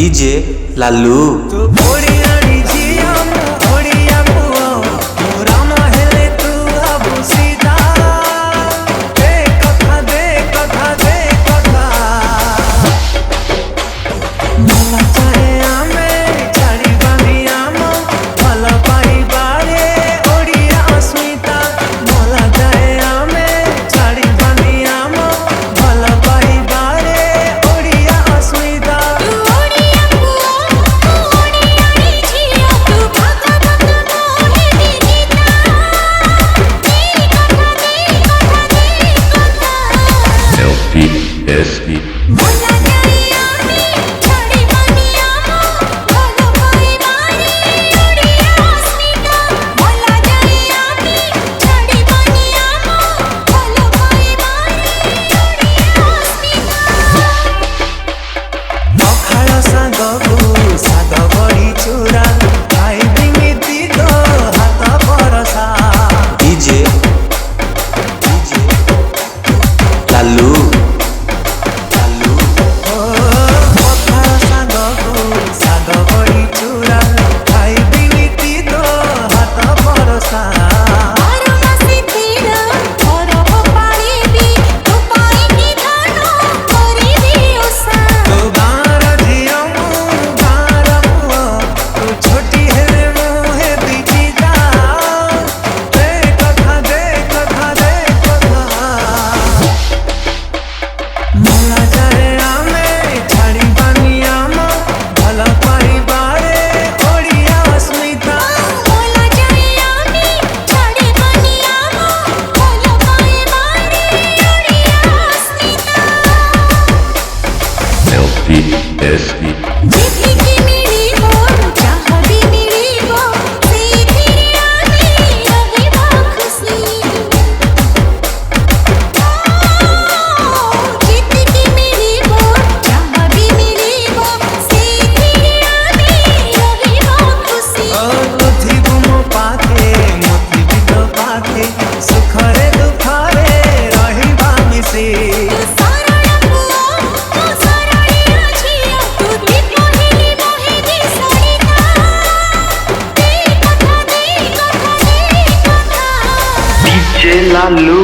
DJ Lalu तू ओडियानी जिया ओडिया पुओ मोरा महले तू अब सीधा दे कथा मला चाहे आमे छाड़ी बानी आमो भला पाई बारे ओडिया अस्मिता मला चाहे आमे छाड़ी बानी आमो भला पाई बारे ओडिया अस्मिता LPSE लालू LPSE लालू